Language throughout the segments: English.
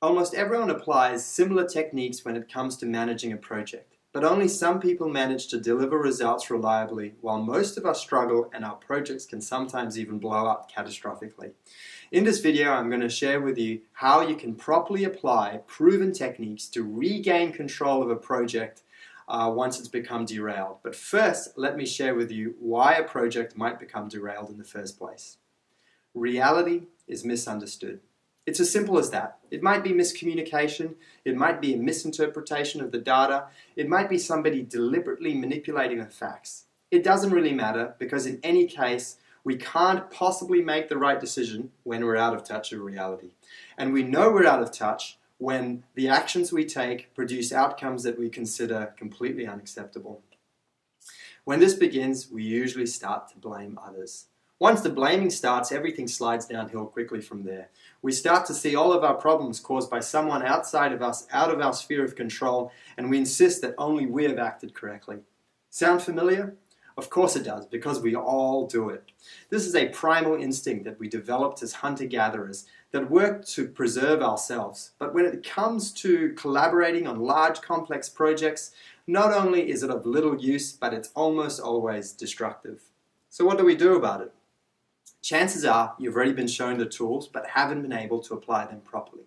Almost everyone applies similar techniques when it comes to managing a project, but only some people manage to deliver results reliably, while most of us struggle and our projects can sometimes even blow up catastrophically. In this video, I'm going to share with you how you can properly apply proven techniques to regain control of a project once it's become derailed. But first, let me share with you why a project might become derailed in the first place. Reality is misunderstood. It's as simple as that. It might be miscommunication, it might be a misinterpretation of the data, it might be somebody deliberately manipulating the facts. It doesn't really matter because in any case, we can't possibly make the right decision when we're out of touch with reality. And we know we're out of touch when the actions we take produce outcomes that we consider completely unacceptable. When this begins, we usually start to blame others. Once the blaming starts, everything slides downhill quickly from there. We start to see all of our problems caused by someone outside of us, out of our sphere of control, and we insist that only we have acted correctly. Sound familiar? Of course it does, because we all do it. This is a primal instinct that we developed as hunter-gatherers that work to preserve ourselves. But when it comes to collaborating on large, complex projects, not only is it of little use, but it's almost always destructive. So what do we do about it? Chances are you've already been shown the tools but haven't been able to apply them properly.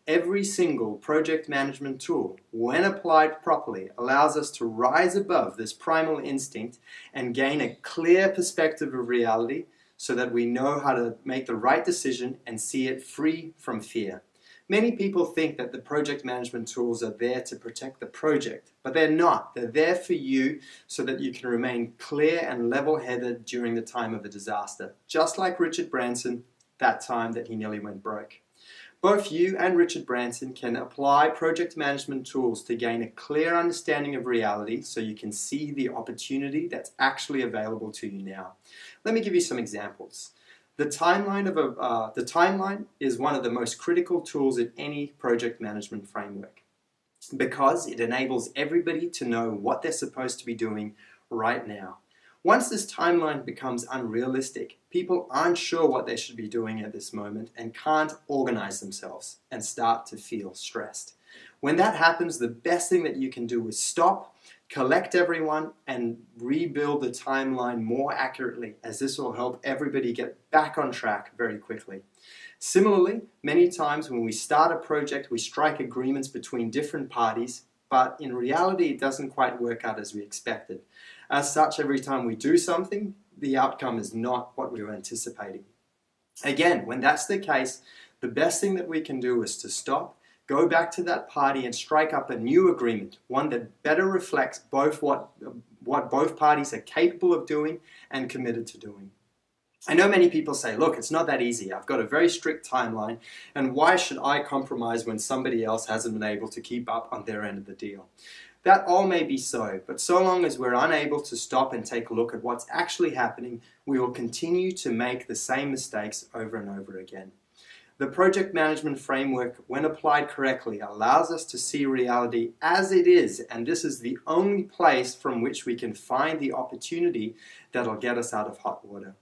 Every single project management tool, when applied properly, allows us to rise above this primal instinct and gain a clear perspective of reality so that we know how to make the right decision and see it free from fear. Many people think that the project management tools are there to protect the project, but they're not. They're there for you so that you can remain clear and level-headed during the time of a disaster, just like Richard Branson, that time that he nearly went broke. Both you and Richard Branson can apply project management tools to gain a clear understanding of reality so you can see the opportunity that's actually available to you now. Let me give you some examples. The timeline is one of the most critical tools in any project management framework because it enables everybody to know what they're supposed to be doing right now. Once this timeline becomes unrealistic, people aren't sure what they should be doing at this moment and can't organize themselves and start to feel stressed. When that happens, the best thing that you can do is stop, collect everyone, and rebuild the timeline more accurately, as this will help everybody get back on track very quickly. Similarly, many times when we start a project, we strike agreements between different parties, but in reality, it doesn't quite work out as we expected. As such, every time we do something, the outcome is not what we were anticipating. Again, when that's the case, the best thing that we can do is to stop, go back to that party and strike up a new agreement, one that better reflects both what both parties are capable of doing and committed to doing. I know many people say, look, it's not that easy. I've got a very strict timeline, and why should I compromise when somebody else hasn't been able to keep up on their end of the deal? That all may be so, but so long as we're unable to stop and take a look at what's actually happening, we will continue to make the same mistakes over and over again. The project management framework, when applied correctly, allows us to see reality as it is, and this is the only place from which we can find the opportunity that'll get us out of hot water.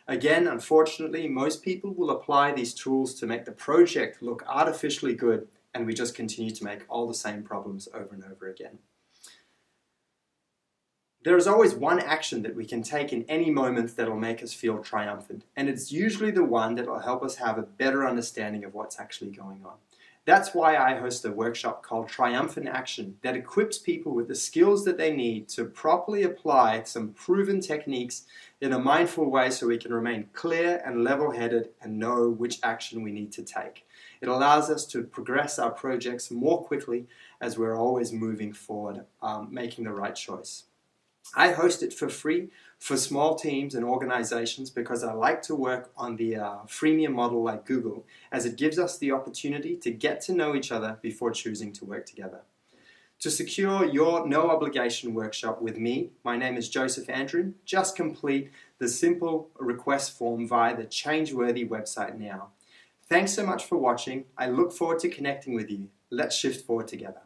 Again, unfortunately, most people will apply these tools to make the project look artificially good, and we just continue to make all the same problems over and over again. There is always one action that we can take in any moment that will make us feel triumphant, and it's usually the one that will help us have a better understanding of what's actually going on. That's why I host a workshop called Triumphant Action that equips people with the skills that they need to properly apply some proven techniques in a mindful way so we can remain clear and level-headed and know which action we need to take. It allows us to progress our projects more quickly as we're always moving forward, making the right choice. I host it for free for small teams and organizations because I like to work on the freemium model like Google, as it gives us the opportunity to get to know each other before choosing to work together. To secure your no obligation workshop with me, my name is Joseph Andrew. Just complete the simple request form via the Changeworthy website now. Thanks so much for watching. I look forward to connecting with you. Let's shift forward together.